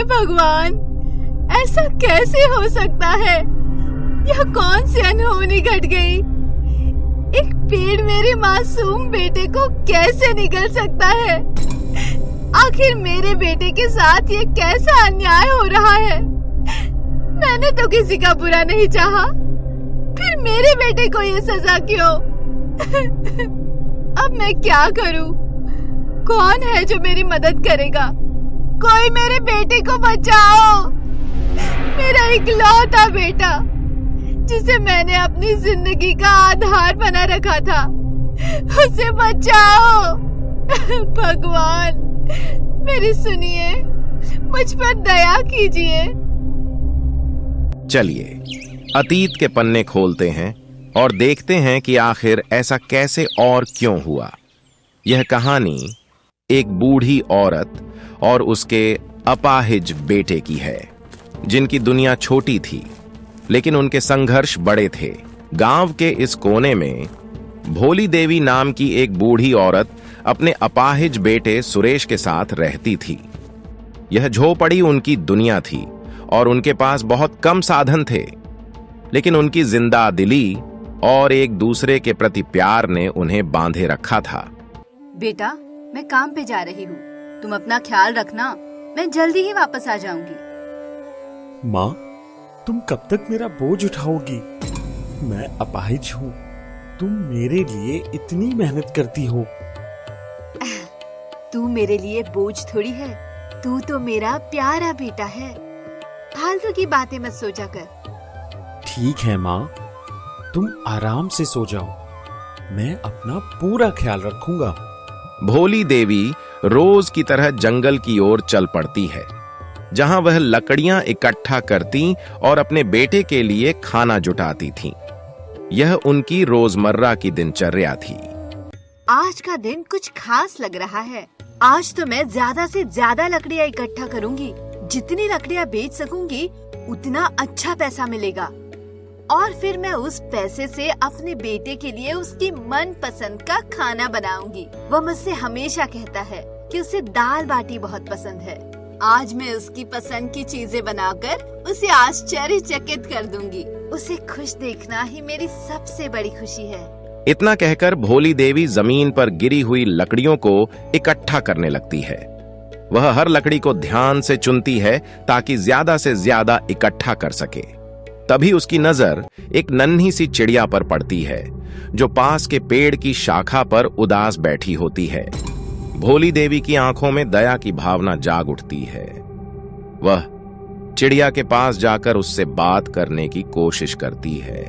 भगवान, ऐसा कैसे हो सकता है? यह कौन सी अनहोनी घट गई? एक पेड़ मेरे मासूम बेटे को कैसे निगल सकता है? आखिर मेरे बेटे के साथ ये कैसा अन्याय हो रहा है? मैंने तो किसी का बुरा नहीं चाहा, फिर मेरे बेटे को ये सजा क्यों? अब मैं क्या करूं? कौन है जो मेरी मदद करेगा? कोई मेरे बेटे को बचाओ! मेरा इकलौता बेटा, जिसे मैंने अपनी जिंदगी का आधार बना रखा था, उसे बचाओ! भगवान, मेरी सुनिए, मुझ पर दया कीजिए। चलिए अतीत के पन्ने खोलते हैं और देखते हैं कि आखिर ऐसा कैसे और क्यों हुआ। यह कहानी एक बूढ़ी औरत और उसके अपाहिज बेटे की है, जिनकी दुनिया छोटी थी लेकिन उनके संघर्ष बड़े थे। गांव के इस कोने में भोली देवी नाम की एक बूढ़ी औरत अपने अपाहिज बेटे सुरेश के साथ रहती थी। यह झोपड़ी उनकी दुनिया थी और उनके पास बहुत कम साधन थे, लेकिन उनकी जिंदा दिली और एक दूसरे के प्रति प्यार ने उन्हें बांधे रखा था। बेटा, मैं काम पे जा रही हूँ, तुम अपना ख्याल रखना, मैं जल्दी ही वापस आ जाऊंगी। माँ, तुम कब तक मेरा बोझ उठाओगी? मैं अपाहिज हूँ, तुम मेरे लिए इतनी मेहनत करती हो। तू मेरे लिए बोझ थोड़ी है, तू तो मेरा प्यारा बेटा है। फालतू की बातें मत सोचा कर। ठीक है माँ, तुम आराम से सो जाओ, मैं अपना पूरा ख्याल रखूंगा। भोली देवी रोज की तरह जंगल की ओर चल पड़ती है, जहां वह लकड़ियां इकट्ठा करती और अपने बेटे के लिए खाना जुटाती थीं। यह उनकी रोजमर्रा की दिनचर्या थी। आज का दिन कुछ खास लग रहा है। आज तो मैं ज्यादा से ज्यादा लकड़ियां इकट्ठा करूंगी। जितनी लकड़ियां बेच सकूंगी, उतना अच्छा पैसा मिलेगा, और फिर मैं उस पैसे से अपने बेटे के लिए उसकी मनपसंद का खाना बनाऊंगी। वह मुझसे हमेशा कहता है कि उसे दाल बाटी बहुत पसंद है। आज मैं उसकी पसंद की चीजें बनाकर उसे आश्चर्यचकित कर दूंगी। उसे खुश देखना ही मेरी सबसे बड़ी खुशी है। इतना कहकर भोली देवी जमीन पर गिरी हुई लकड़ियों को इकट्ठा करने लगती है। वह हर लकड़ी को ध्यान से चुनती है ताकि ज्यादा से ज्यादा इकट्ठा कर सके। तभी उसकी नजर एक नन्ही सी चिड़िया पर पड़ती है, जो पास के पेड़ की शाखा पर उदास बैठी होती है। भोली देवी की आंखों में दया की भावना जाग उठती है। वह चिड़िया के पास जाकर उससे बात करने की कोशिश करती है।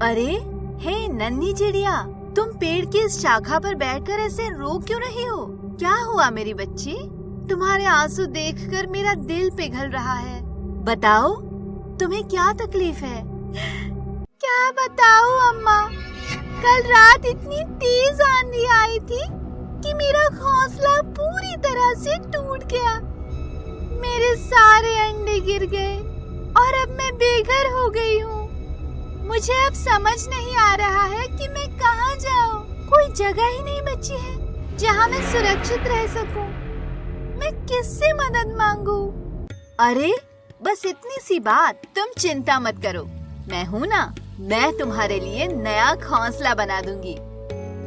अरे हे नन्ही चिड़िया, तुम पेड़ की इस शाखा पर बैठकर ऐसे रो क्यों रही हो? क्या हुआ मेरी बच्ची? तुम्हारे आंसू देखकर मेरा दिल पिघल रहा है। बताओ, तुम्हें क्या तकलीफ है? क्या बताऊं अम्मा, कल रात इतनी तेज आंधी आई थी कि मेरा घोंसला पूरी तरह से टूट गया। मेरे सारे अंडे गिर गए और अब मैं बेघर हो गई हूँ। मुझे अब समझ नहीं आ रहा है कि मैं कहाँ जाऊँ। कोई जगह ही नहीं बची है जहाँ मैं सुरक्षित रह सकूँ। मैं किससे मदद मांगू? अरे बस इतनी सी बात, तुम चिंता मत करो, मैं हूँ ना। मैं तुम्हारे लिए नया घोंसला बना दूंगी।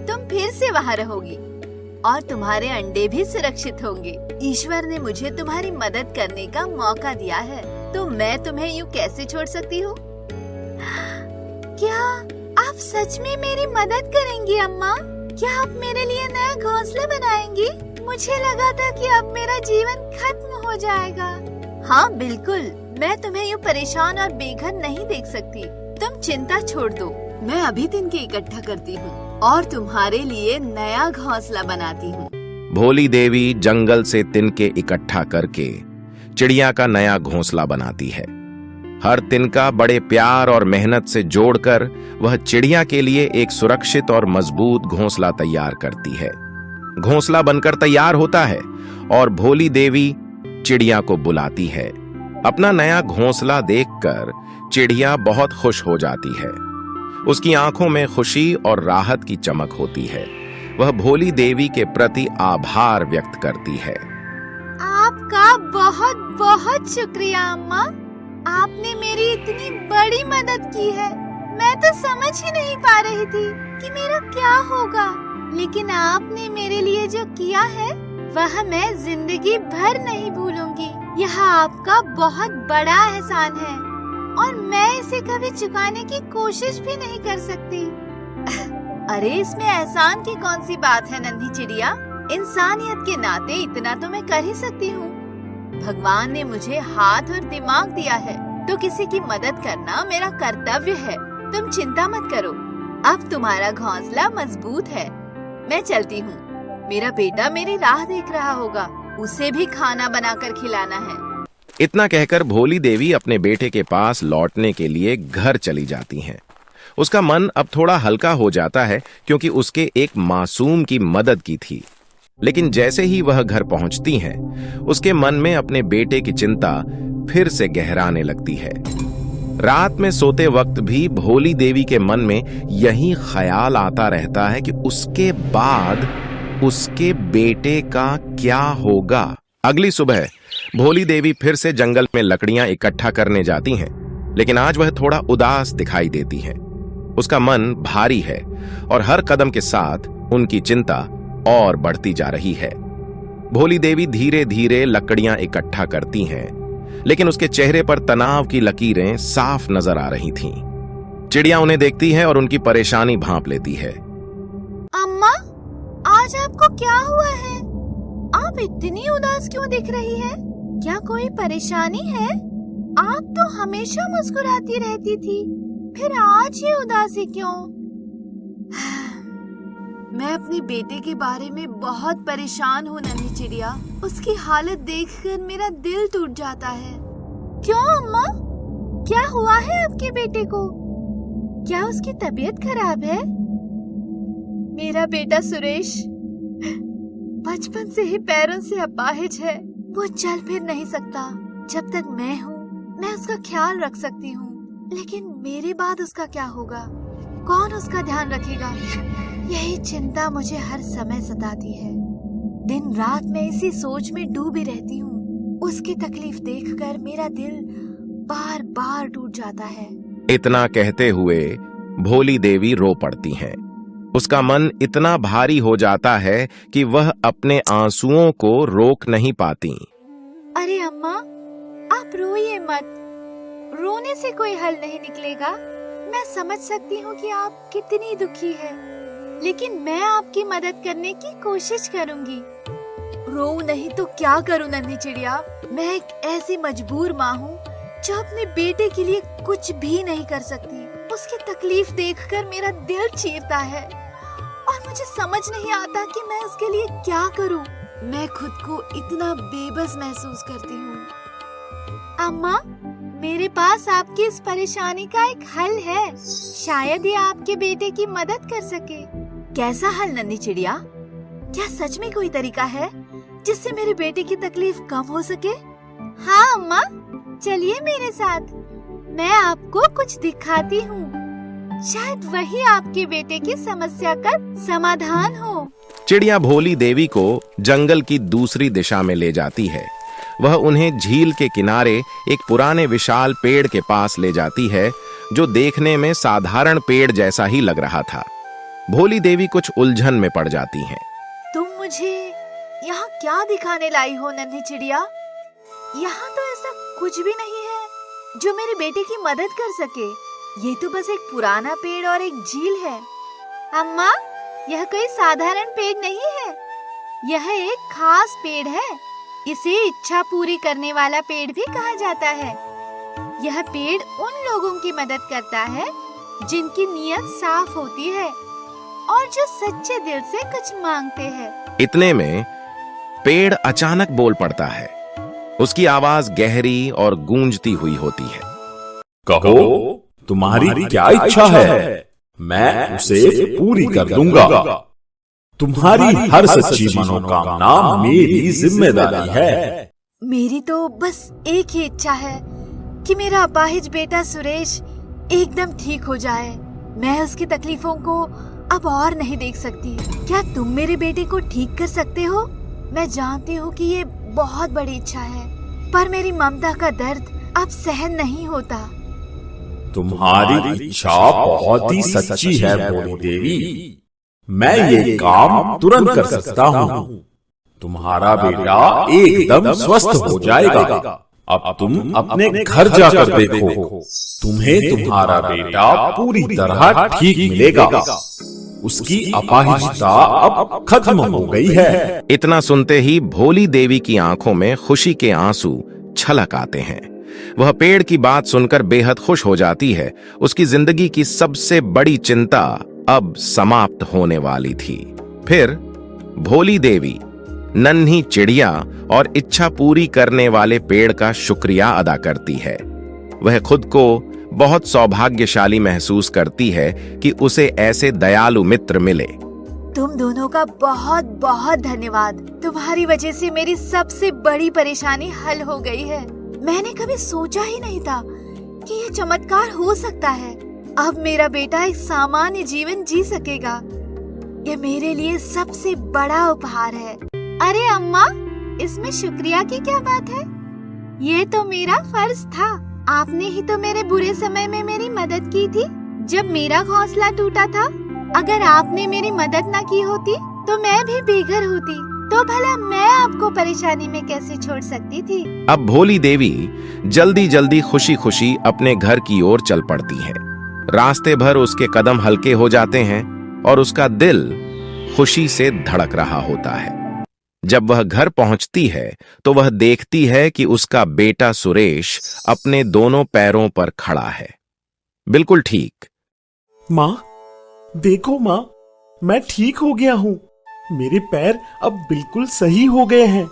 तुम फिर से वहाँ रहोगी और तुम्हारे अंडे भी सुरक्षित होंगे। ईश्वर ने मुझे तुम्हारी मदद करने का मौका दिया है, तो मैं तुम्हें यूँ कैसे छोड़ सकती हूँ? क्या आप सच में मेरी मदद करेंगी अम्मा? क्या आप मेरे लिए नया घोंसला बनाएंगी? मुझे लगा था कि अब मेरा जीवन खत्म हो जाएगा। हाँ बिल्कुल, मैं तुम्हें यूँ परेशान और बेघर नहीं देख सकती। तुम चिंता छोड़ दो, मैं अभी तिनके इकट्ठा करती हूँ और तुम्हारे लिए नया घोंसला बनाती हूँ। भोली देवी जंगल से तिनके इकट्ठा करके चिड़िया का नया घोंसला बनाती है। हर तिनका बड़े प्यार और मेहनत से जोड़कर वह चिड़िया के लिए एक सुरक्षित और मजबूत घोंसला तैयार करती है। घोंसला बनकर तैयार होता है और भोली देवी चिड़िया को बुलाती है। अपना नया घोंसला देखकर चिड़िया बहुत खुश हो जाती है। उसकी आंखों में खुशी और राहत की चमक होती है। वह भोली देवी के प्रति आभार व्यक्त करती है। आप आपका बहुत बहुत शुक्रिया अम्मा। आपने मेरी इतनी बड़ी मदद की है। मैं तो समझ ही नहीं पा रही थी कि मेरा क्या होगा, लेकिन आपने मेरे लिए जो किया है वह मैं जिंदगी भर नहीं भूलूंगी। यह आपका बहुत बड़ा एहसान है और मैं इसे कभी चुकाने की कोशिश भी नहीं कर सकती। अरे इसमें एहसान की कौन सी बात है नन्ही चिड़िया, इंसानियत के नाते इतना तो मैं कर ही सकती हूँ। भगवान ने मुझे हाथ और दिमाग दिया है तो किसी की मदद करना मेरा कर्तव्य है। तुम चिंता मत करो, अब तुम्हारा घोंसला मजबूत है। मैं चलती हूँ, मेरा बेटा मेरी राह देख रहा होगा, उसे भी खाना बनाकर खिलाना है। इतना कहकर भोली देवी अपने बेटे के पास लौटने के लिए घर चली जाती हैं। उसका मन अब थोड़ा हल्का हो जाता है क्योंकि उसके एक मासूम की मदद की थी। लेकिन जैसे ही वह घर पहुंचती हैं, उसके मन में अपने बेटे की चिंता फिर से गहराने लगती है। रात में सोते वक्त भी भोली देवी के मन में यही ख्याल आता रहता है कि उसके बाद उसके बेटे का क्या होगा। अगली सुबह भोली देवी फिर से जंगल में लकड़ियां इकट्ठा करने जाती हैं, लेकिन आज वह थोड़ा उदास दिखाई देती हैं। उसका मन भारी है और हर कदम के साथ उनकी चिंता और बढ़ती जा रही है। भोली देवी धीरे धीरे लकड़ियां इकट्ठा करती हैं, लेकिन उसके चेहरे पर तनाव की लकीरें साफ नजर आ रही थीं। चिड़िया उन्हें देखती है और उनकी परेशानी भांप लेती है। अम्मा, आज आपको क्या हुआ है? आप इतनी उदास क्यों दिख रही है? क्या कोई परेशानी है? आप तो हमेशा मुस्कुराती रहती थी, फिर आज ये उदासी क्यों? मैं अपने बेटे के बारे में बहुत परेशान हूँ नन्ही चिड़िया। उसकी हालत देखकर मेरा दिल टूट जाता है। क्यों अम्मा, क्या हुआ है आपके बेटे को? क्या उसकी तबीयत खराब है? मेरा बेटा सुरेश बचपन से ही पैरों से अपाहिज है। वो चल फिर नहीं सकता। जब तक मैं हूँ मैं उसका ख्याल रख सकती हूँ, लेकिन मेरे बाद उसका क्या होगा? कौन उसका ध्यान रखेगा? यही चिंता मुझे हर समय सताती है। दिन रात मैं इसी सोच में डूबी रहती हूँ। उसकी तकलीफ देखकर मेरा दिल बार बार टूट जाता है। इतना कहते हुए भोली देवी रो पड़ती हैं। उसका मन इतना भारी हो जाता है कि वह अपने आंसुओं को रोक नहीं पाती। अरे अम्मा, आप रोइए मत। रोने से कोई हल नहीं निकलेगा। मैं समझ सकती हूँ कि आप कितनी दुखी है, लेकिन मैं आपकी मदद करने की कोशिश करूंगी। रो नहीं तो क्या करूं नन्ही चिड़िया? मैं एक ऐसी मजबूर माँ हूँ जो अपने बेटे के लिए कुछ भी नहीं कर सकती। उसकी तकलीफ देखकर मेरा दिल चीरता है और मुझे समझ नहीं आता कि मैं उसके लिए क्या करूं। मैं खुद को इतना बेबस महसूस करती हूँ। अम्मा, मेरे पास आपकी इस परेशानी का एक हल है। शायद ये आपके बेटे की मदद कर सके। कैसा हल नन्ही चिड़िया? क्या सच में कोई तरीका है जिससे मेरे बेटे की तकलीफ कम हो सके? हाँ अम्मा, चलिए मेरे साथ। मैं आपको कुछ दिखाती हूँ। शायद वही आपके बेटे की समस्या का समाधान हो। चिड़िया भोली देवी को जंगल की दूसरी दिशा में ले जाती है। वह उन्हें झील के किनारे एक पुराने विशाल पेड़ के पास ले जाती है, जो देखने में साधारण पेड़ जैसा ही लग रहा था। भोली देवी कुछ उलझन में पड़ जाती हैं। तुम मुझे यहाँ क्या दिखाने लाई हो नन्ही चिड़िया? यहाँ तो ऐसा कुछ भी नहीं है जो मेरे बेटे की मदद कर सके। ये तो बस एक पुराना पेड़ और एक झील है। अम्मा, यह कोई साधारण पेड़ नहीं है। यह एक खास पेड़ है। इसे इच्छा पूरी करने वाला पेड़ भी कहा जाता है। यह पेड़ उन लोगों की मदद करता है जिनकी नीयत साफ होती है और जो सच्चे दिल से कुछ मांगते हैं। इतने में पेड़ अचानक बोल पड़ता है। उसकी आवाज गहरी और गूंजती हुई होती है। कहो, तुम्हारी क्या इच्छा है? मैं उसे पूरी कर दूंगा। तुम्हारी हर सच्ची मनोकामना मेरी जिम्मेदारी है। मेरी तो बस एक ही इच्छा है कि मेरा अपाहिज बेटा सुरेश एकदम ठीक हो जाए। मैं उसकी तकलीफों को अब और नहीं देख सकती। क्या तुम मेरे बेटे को ठीक कर सकते हो? मैं जानती हूँ कि ये बहुत बड़ी इच्छा है, पर मेरी ममता का दर्द अब सहन नहीं होता। तुम्हारी इच्छा बहुत ही सच्ची है भोली देवी। मैं ये काम तुरंत कर सकता हूँ। तुम्हारा बेटा एकदम स्वस्थ हो जाएगा। अब तुम अपने घर जाकर देखो, तुम्हें तुम्हारा बेटा पूरी तरह ठीक मिलेगा। उसकी अपाहिजता अब खत्म हो गई है। इतना सुनते ही भोली देवी की आंखों में खुशी के आंसू छलक आते हैं। वह पेड़ की बात सुनकर बेहद खुश हो जाती है। उसकी जिंदगी की सबसे बड़ी चिंता अब समाप्त होने वाली थी। फिर भोली देवी नन्ही चिड़िया और इच्छा पूरी करने वाले पेड़ का शुक्रिया अदा करती है। वह खुद को बहुत सौभाग्यशाली महसूस करती है कि उसे ऐसे दयालु मित्र मिले। तुम दोनों का बहुत बहुत धन्यवाद। तुम्हारी वजह से मेरी सबसे बड़ी परेशानी हल हो गई है। मैंने कभी सोचा ही नहीं था कि यह चमत्कार हो सकता है। अब मेरा बेटा एक सामान्य जीवन जी सकेगा। यह मेरे लिए सबसे बड़ा उपहार है। अरे अम्मा, इसमें शुक्रिया की क्या बात है? ये तो मेरा फर्ज था। आपने ही तो मेरे बुरे समय में मेरी मदद की थी, जब मेरा घोंसला टूटा था। अगर आपने मेरी मदद न की होती तो मैं भी बेघर होती। तो भला मैं आपको परेशानी में कैसे छोड़ सकती थी? अब भोली देवी जल्दी जल्दी खुशी खुशी अपने घर की ओर चल पड़ती है। रास्ते भर उसके कदम हल्के हो जाते हैं और उसका दिल खुशी से धड़क रहा होता है। जब वह घर पहुंचती है तो वह देखती है कि उसका बेटा सुरेश अपने दोनों पैरों पर खड़ा है, बिल्कुल ठीक। माँ, देखो माँ, मैं ठीक हो गया हूँ। मेरे पैर अब बिल्कुल सही हो गए हैं।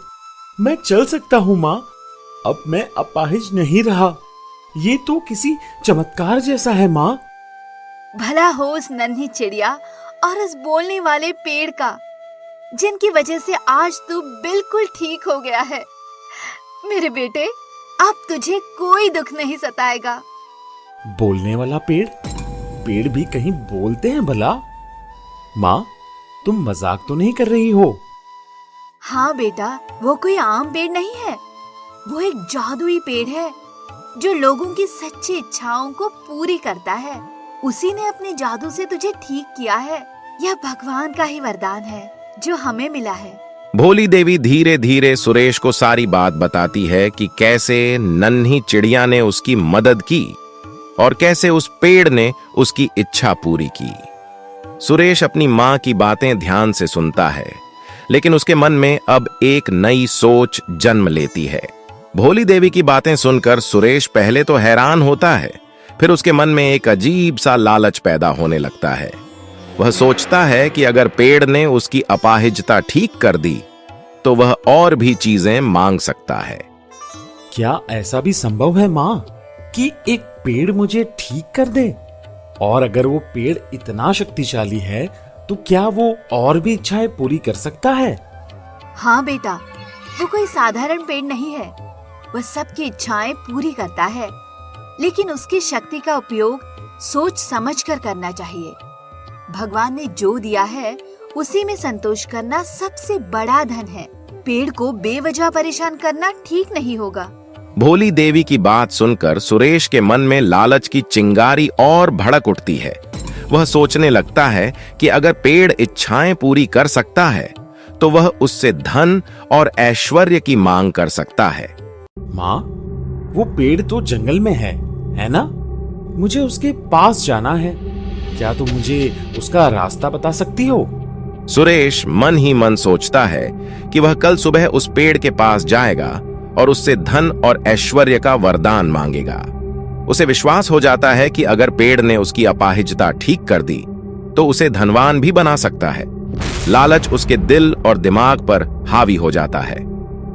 मैं चल सकता हूँ माँ। अब मैं अपाहिज नहीं रहा। ये तो किसी चमत्कार जैसा है माँ। भला हो उस नन्ही चिड़िया और उस बोलने वाले पेड़ का, जिनकी वजह से आज तू बिल्कुल ठीक हो गया है। मेरे बेटे, अब तुझे कोई दुख नहीं सताएगा। बोलने वाला पेड़? पेड़ भी कहीं बोलते हैं भला? माँ, तुम मजाक तो नहीं कर रही हो? हाँ बेटा, वो कोई आम पेड़ नहीं है। वो एक जादुई पेड़ है जो लोगों की सच्ची इच्छाओं को पूरी करता है। उसी ने अपने जादू से तुझे ठीक किया है। यह भगवान का ही वरदान है जो हमें मिला है। भोली देवी धीरे धीरे सुरेश को सारी बात बताती है कि कैसे नन्ही चिड़िया ने उसकी मदद की और कैसे उस पेड़ ने उसकी इच्छा पूरी की। सुरेश अपनी माँ की बातें ध्यान से सुनता है, लेकिन उसके मन में अब एक नई सोच जन्म लेती है। भोली देवी की बातें सुनकर सुरेश पहले तो हैरान होता है, फिर उसके मन में एक अजीब सा लालच पैदा होने लगता है। वह सोचता है कि अगर पेड़ ने उसकी अपाहिजता ठीक कर दी तो वह और भी चीजें मांग सकता है। क्या ऐसा भी संभव है माँ कि एक पेड़ मुझे ठीक कर दे? और अगर वो पेड़ इतना शक्तिशाली है तो क्या वो और भी इच्छाएं पूरी कर सकता है? हाँ बेटा, वो कोई साधारण पेड़ नहीं है। वह सबकी इच्छाएं पूरी करता है, लेकिन उसकी शक्ति का उपयोग सोच समझकर करना चाहिए। भगवान ने जो दिया है उसी में संतोष करना सबसे बड़ा धन है। पेड़ को बेवजह परेशान करना ठीक नहीं होगा। भोली देवी की बात सुनकर सुरेश के मन में लालच की चिंगारी और भड़क उठती है। वह सोचने लगता है कि अगर पेड़ इच्छाएं पूरी कर सकता है तो वह उससे धन और ऐश्वर्य की मांग कर सकता है। माँ, वो पेड़ तो जंगल में है ना? मुझे उसके पास जाना है। क्या तुम मुझे उसका रास्ता बता सकती हो? सुरेश मन ही मन सोचता है कि वह कल सुबह उस पेड़ के पास जाएगा और उससे धन और ऐश्वर्य का वरदान मांगेगा। उसे विश्वास हो जाता है कि अगर पेड़ ने उसकी अपाहिजता ठीक कर दी तो उसे धनवान भी बना सकता है। लालच उसके दिल और दिमाग पर हावी हो जाता है।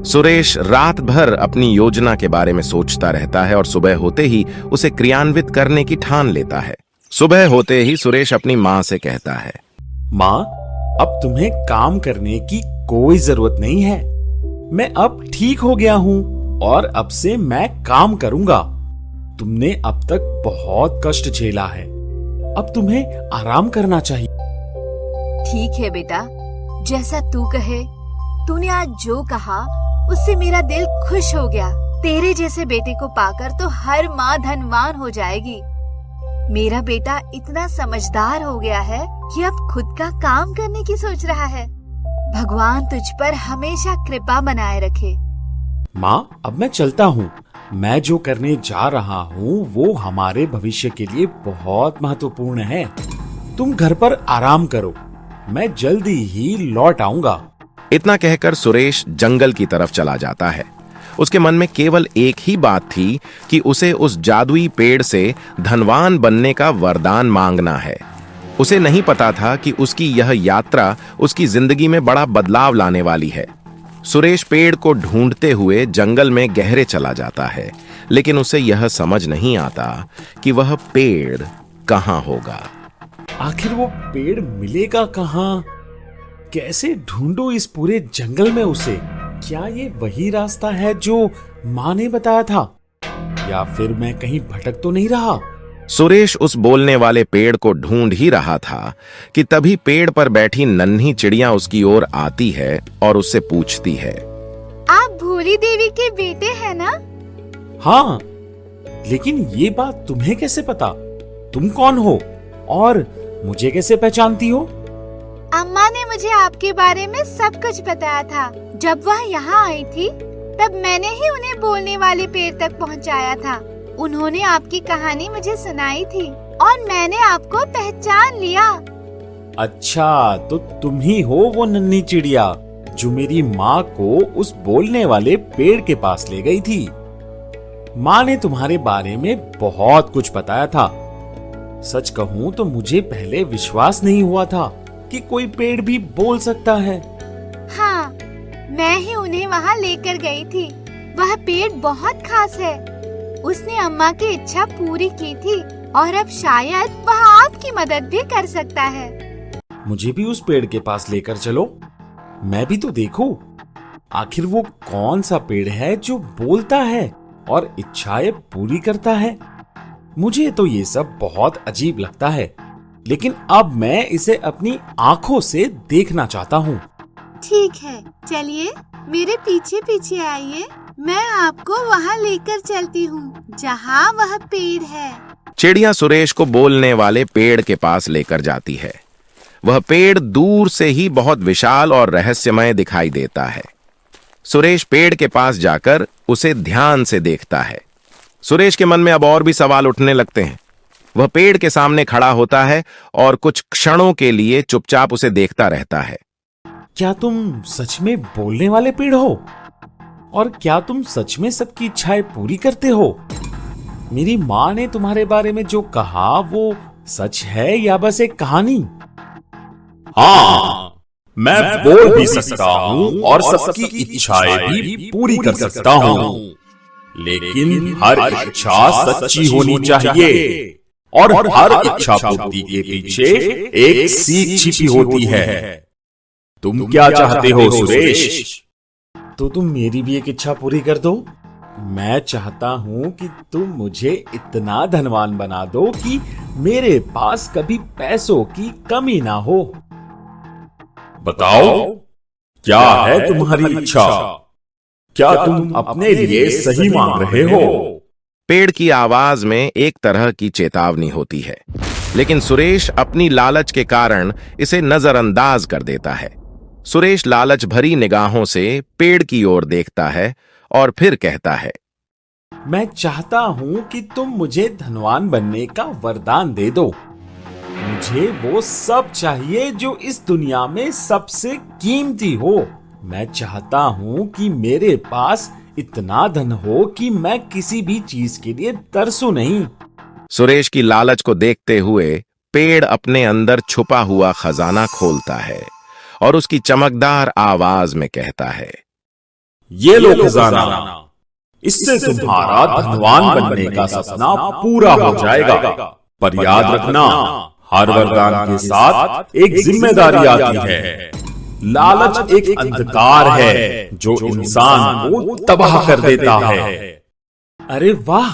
सुरेश रात भर अपनी योजना के बारे में सोचता रहता है और सुबह होते ही उसे क्रियान्वित करने की ठान लेता है। सुबह होते ही सुरेश अपनी माँ से कहता है, माँ, अब तुम्हें काम करने की कोई जरूरत नहीं है। मैं अब ठीक हो गया हूँ और अब से मैं काम करूंगा। तुमने अब तक बहुत कष्ट झेला है। अब तुम्हें आराम करना चाहिए। ठीक है बेटा, जैसा तू कहे। तूने आज जो कहा उससे मेरा दिल खुश हो गया। तेरे जैसे बेटे को पाकर तो हर माँ धनवान हो जाएगी। मेरा बेटा इतना समझदार हो गया है कि अब खुद का काम करने की सोच रहा है। भगवान तुझ पर हमेशा कृपा बनाए रखे। माँ, अब मैं चलता हूँ। मैं जो करने जा रहा हूँ वो हमारे भविष्य के लिए बहुत महत्वपूर्ण है। तुम घर पर आराम करो, मैं जल्दी ही लौट आऊंगा। इतना कहकर सुरेश जंगल की तरफ चला जाता है। उसके मन में केवल एक ही बात थी कि उसे उस जादुई पेड़ से धनवान बनने का वरदान मांगना है। उसे नहीं पता था कि उसकी यह यात्रा उसकी जिंदगी में बड़ा बदलाव लाने वाली है। सुरेश पेड़ को ढूंढते हुए जंगल में गहरे चला जाता है, लेकिन उसे यह समझ नहीं आता कि वह पेड़ कहाँ होगा। आखिर वो पेड़ मिलेगा कहाँ? कैसे ढूंढो इस पूरे जंगल में उसे? क्या ये वही रास्ता है जो माँ ने बताया था, या फिर मैं कहीं भटक तो नहीं रहा? सुरेश उस बोलने वाले पेड़ को ढूंढ ही रहा था कि तभी पेड़ पर बैठी नन्ही चिड़िया उसकी ओर आती है और उससे पूछती है, आप भोली देवी के बेटे हैं ना? हाँ, लेकिन ये बात तुम्हें कैसे पता? तुम कौन हो और मुझे कैसे पहचानती हो? अम्मा ने मुझे आपके बारे में सब कुछ बताया था। जब वह यहाँ आई थी तब मैंने ही उन्हें बोलने वाले पेड़ तक पहुँचाया था। उन्होंने आपकी कहानी मुझे सुनाई थी और मैंने आपको पहचान लिया। अच्छा, तो तुम ही हो वो नन्ही चिड़िया जो मेरी माँ को उस बोलने वाले पेड़ के पास ले गई थी। माँ ने तुम्हारे बारे में बहुत कुछ बताया था। सच कहूँ तो मुझे पहले विश्वास नहीं हुआ था कि कोई पेड़ भी बोल सकता है। हाँ, मैं ही उन्हें वहाँ लेकर गई थी। वह पेड़ बहुत खास है। उसने अम्मा की इच्छा पूरी की थी और अब शायद वह आपकी मदद भी कर सकता है। मुझे भी उस पेड़ के पास लेकर चलो, मैं भी तो देखूं आखिर वो कौन सा पेड़ है जो बोलता है और इच्छाएं पूरी करता है। मुझे तो ये सब बहुत अजीब लगता है, लेकिन अब मैं इसे अपनी आंखों से देखना चाहता हूँ। ठीक है, चलिए मेरे पीछे पीछे आइए। मैं आपको वहाँ लेकर चलती हूँ जहाँ वह पेड़ है। चिड़िया सुरेश को बोलने वाले पेड़ के पास लेकर जाती है। वह पेड़ दूर से ही बहुत विशाल और रहस्यमय दिखाई देता है। सुरेश पेड़ के पास जाकर उसे ध्यान से देखता है। सुरेश के मन में अब और भी सवाल उठने लगते हैं। वह पेड़ के सामने खड़ा होता है और कुछ क्षणों के लिए चुपचाप उसे देखता रहता है। क्या तुम सच में बोलने वाले पेड़ हो? और क्या तुम सच में सबकी इच्छाएं पूरी करते हो? मेरी माँ ने तुम्हारे बारे में जो कहा वो सच है या बस एक कहानी? हाँ, मैं बोल भी सकता हूँ और सबकी इच्छाएं भी पूरी कर सकता हूँ, लेकिन हर इच्छा सच्ची होनी चाहिए और हर इच्छा पूर्ति के पीछे एक सीख छिपी होती है। तुम क्या चाहते हो सुरेश? तो तुम मेरी भी एक इच्छा पूरी कर दो। मैं चाहता हूँ कि तुम मुझे इतना धनवान बना दो कि मेरे पास कभी पैसों की कमी ना हो। बताओ, क्या है तुम्हारी इच्छा? क्या तुम अपने लिए सही मांग रहे हो? पेड़ की आवाज में एक तरह की चेतावनी होती है, लेकिन सुरेश अपनी लालच के कारण इसे नजरअंदाज कर देता है। सुरेश लालच भरी निगाहों से पेड़ की ओर देखता है और फिर कहता है, मैं चाहता हूं कि तुम मुझे धनवान बनने का वरदान दे दो। मुझे वो सब चाहिए जो इस दुनिया में सबसे कीमती हो। मैं चाहता हूं कि मेरे पास इतना धन हो कि मैं किसी भी चीज के लिए तरसू नहीं। सुरेश की लालच को देखते हुए पेड़ अपने अंदर छुपा हुआ खजाना खोलता है और उसकी चमकदार आवाज में कहता है, ये लो खजाना, इससे तुम्हारा धनवान बनने का सपना पूरा हो जाएगा। पर याद रखना, हर वरदान के साथ एक जिम्मेदारी आती है। लालच एक अंधकार है जो इंसान को तबाह कर देता है। अरे वाह,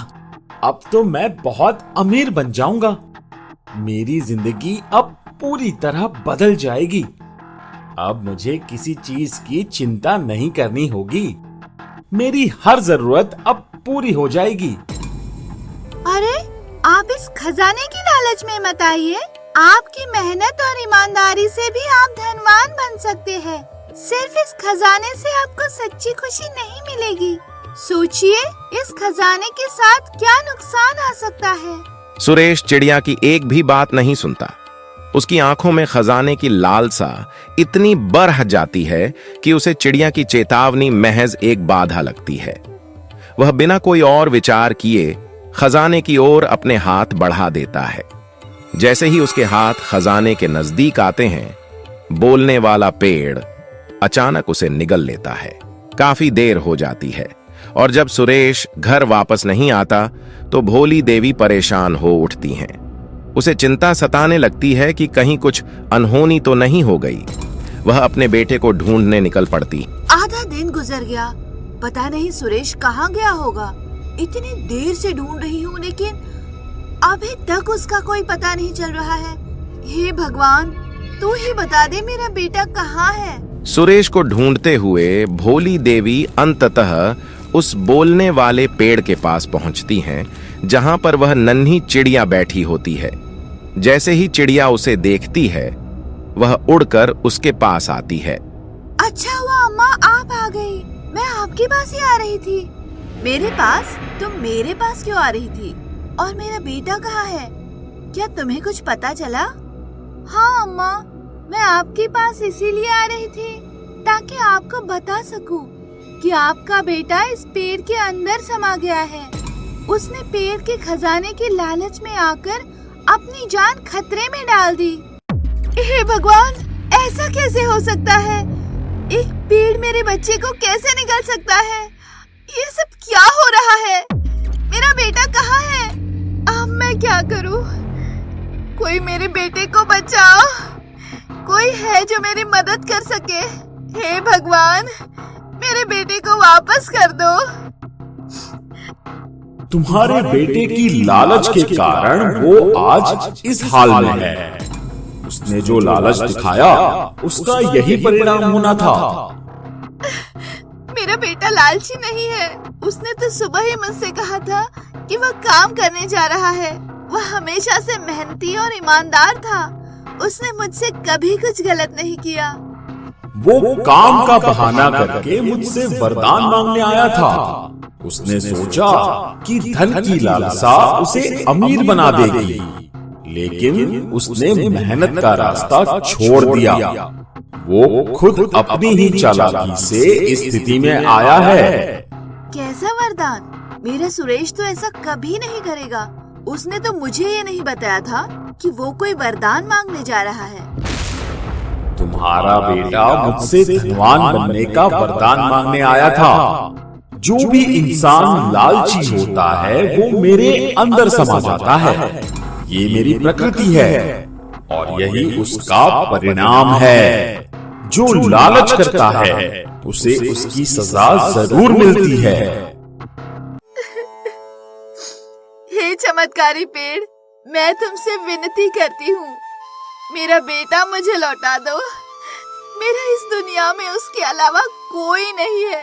अब तो मैं बहुत अमीर बन जाऊंगा। मेरी जिंदगी अब पूरी तरह बदल जाएगी। अब मुझे किसी चीज की चिंता नहीं करनी होगी। मेरी हर जरूरत अब पूरी हो जाएगी। अरे आप इस खजाने की लालच में मत आइए। आपकी मेहनत और ईमानदारी से भी आप धनवान बन सकते हैं। सिर्फ इस खजाने से आपको सच्ची खुशी नहीं मिलेगी। सोचिए इस खजाने के साथ क्या नुकसान आ सकता है। सुरेश चिड़िया की एक भी बात नहीं सुनता। उसकी आंखों में खजाने की लालसा इतनी बढ़ जाती है कि उसे चिड़िया की चेतावनी महज एक बाधा लगती है। वह बिना कोई और विचार किए खजाने की ओर अपने हाथ बढ़ा देता है। जैसे ही उसके हाथ खजाने के नजदीक आते हैं, बोलने वाला पेड़ अचानक उसे निगल लेता है। काफी देर हो जाती है और जब सुरेश घर वापस नहीं आता तो भोली देवी परेशान हो उठती हैं। उसे चिंता सताने लगती है कि कहीं कुछ अनहोनी तो नहीं हो गई। वह अपने बेटे को ढूंढने निकल पड़ती। आधा दिन गुजर गया, पता नहीं सुरेश कहाँ गया होगा। इतनी देर से ढूंढ रही हूँ लेकिन अभी तक उसका कोई पता नहीं चल रहा है। हे भगवान, तू ही बता दे मेरा बेटा कहाँ है। सुरेश को ढूंढते हुए भोली देवी अंततः उस बोलने वाले पेड़ के पास पहुंचती हैं, जहां पर वह नन्ही चिड़िया बैठी होती है। जैसे ही चिड़िया उसे देखती है, वह उड़कर उसके पास आती है। अच्छा हुआ अम्मा आप आ गई। मैं आपके पास ही आ रही थी। मेरे पास? तुम मेरे पास क्यों आ रही थी? और मेरा बेटा कहाँ है? क्या तुम्हें कुछ पता चला? हाँ अम्मा, मैं आपके पास इसीलिए आ रही थी ताकि आपको बता सकूं कि आपका बेटा इस पेड़ के अंदर समा गया है। उसने पेड़ के खजाने की लालच में आकर अपनी जान खतरे में डाल दी। हे भगवान, ऐसा कैसे हो सकता है? एक पेड़ मेरे बच्चे को कैसे निगल सकता है? ये सब क्या हो रहा है? मेरा बेटा कहाँ है? अब मैं क्या करूं? कोई मेरे बेटे को बचाओ। कोई है जो मेरी मदद कर सके। हे भगवान, मेरे बेटे को वापस कर दो। तुम्हारे बेटे की लालच के कारण वो आज इस हाल में है। उसने जो लालच दिखाया उसका यही परिणाम होना था। मेरा बेटा लालची नहीं है। उसने तो सुबह ही मुझसे कहा था कि वह काम करने जा रहा है। वह हमेशा से मेहनती और ईमानदार था। उसने मुझसे कभी कुछ गलत नहीं किया। वो काम का बहाना करके मुझसे वरदान मांगने आया था। उसने सोचा कि धन की लालसा उसे अमीर बना देगी, लेकिन उसने मेहनत का रास्ता छोड़ दिया। वो खुद अपनी ही चालाकी से इस स्थिति में आया है। कैसा वरदान? मेरा सुरेश तो ऐसा कभी नहीं करेगा। उसने तो मुझे ये नहीं बताया था कि वो कोई वरदान मांगने जा रहा है। तुम्हारा बेटा मुझसे धनवान बनने का वरदान मांगने आया था। जो भी इंसान लालची होता है वो मेरे अंदर समा जाता है। ये मेरी प्रकृति है और यही उसका परिणाम है। जो लालच करता है उसे उसकी सजा जरूर मिलती है। हे चमत्कारी पेड़, मैं तुमसे विनती करती हूँ, मेरा बेटा मुझे लौटा दो। मेरा इस दुनिया में उसके अलावा कोई नहीं है।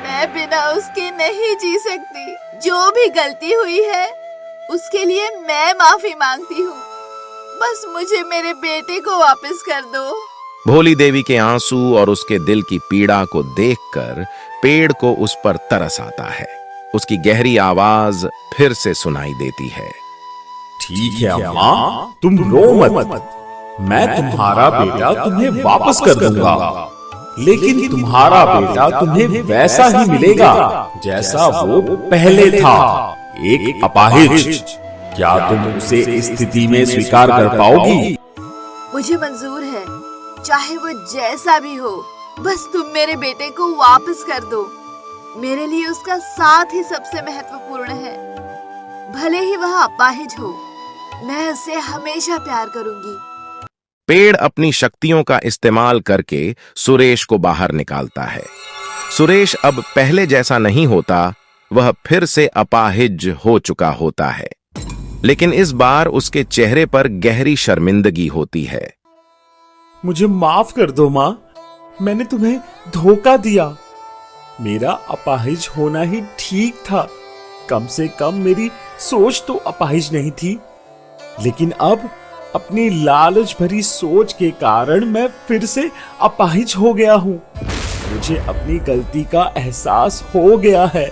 मैं बिना उसके नहीं जी सकती। जो भी गलती हुई है उसके लिए मैं माफी मांगती हूँ। बस मुझे मेरे बेटे को वापस कर दो। भोली देवी के आंसू और उसके दिल की पीड़ा को देखकर पेड़ को उस पर तरस आता है। उसकी गहरी आवाज फिर से सुनाई देती है। ठीक है अम्मा, तुम रो मत। मैं तुम्हारा बेटा तुम्हें वापस कर दूंगा, लेकिन तुम्हारा बेटा तुम्हें वैसा ही मिलेगा जैसा वो पहले था, एक अपाहिज। क्या तुम उसे इस स्थिति में स्वीकार कर पाओगी? मुझे मंजूर है, चाहे वो जैसा भी हो। बस तुम मेरे बेटे को वापस कर दो। मेरे लिए उसका साथ ही सबसे महत्वपूर्ण है। भले ही वह अपाहिज हो, मैं उसे हमेशा प्यार करूंगी। पेड़ अपनी शक्तियों का इस्तेमाल करके सुरेश को बाहर निकालता है। सुरेश अब पहले जैसा नहीं होता, वह फिर से अपाहिज हो चुका होता है, लेकिन इस बार उसके चेहरे पर गहरी शर्मिंदगी होती है। मुझे माफ कर दो माँ, मैंने तुम्हें धोखा दिया। मेरा अपाहिज होना ही ठीक था। कम से कम मेरी सोच तो अपाहिज नहीं थी। लेकिन अब अपनी लालच भरी सोच के कारण मैं फिर से अपाहिज हो गया हूं। मुझे अपनी गलती का एहसास हो गया है।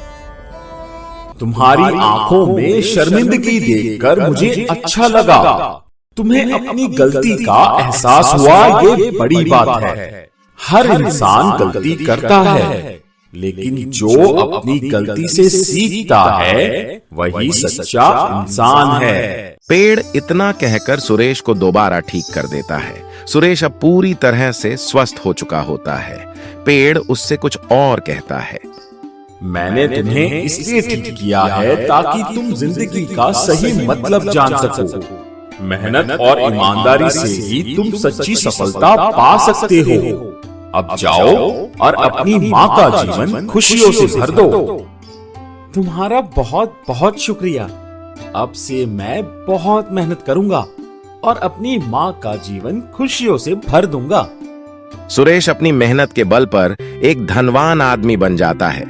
तुम्हारी आंखों में शर्मिंदगी देखकर मुझे अच्छा लगा। तुम्हें अपनी गलती का एहसास हुआ, ये बड़ी बात है। हर इंसान गलती करता है, लेकिन जो अपनी गलती से सीखता है वही सच्चा इंसान है। पेड़ इतना कहकर सुरेश को दोबारा ठीक कर देता है। सुरेश अब पूरी तरह से स्वस्थ हो चुका होता है। पेड़ उससे कुछ और कहता है। मैंने तुम्हें इसलिए ठीक किया है ताकि तुम जिंदगी का सही मतलब जान सको। मेहनत और ईमानदारी से ही तुम सच्ची सफलता पा सकते हो। अब जाओ और अपनी माँ का जीवन खुशियों से भर दो। तुम्हारा बहुत बहुत शुक्रिया। अब से मैं बहुत मेहनत करूंगा और अपनी माँ का जीवन खुशियों से भर दूंगा। सुरेश अपनी मेहनत के बल पर एक धनवान आदमी बन जाता है।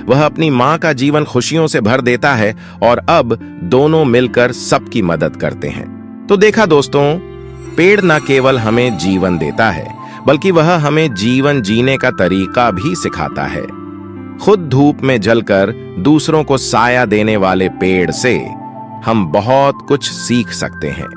वह अपनी माँ का जीवन खुशियों से भर देता है और अब दोनों मिलकर सबकी मदद करते हैं। तो देखा दोस्तों, पेड़ न केवल हमें जीवन देता है बल्कि वह हमें जीवन जीने का तरीका भी सिखाता है। खुद धूप में जलकर दूसरों को साया देने वाले पेड़ से हम बहुत कुछ सीख सकते हैं।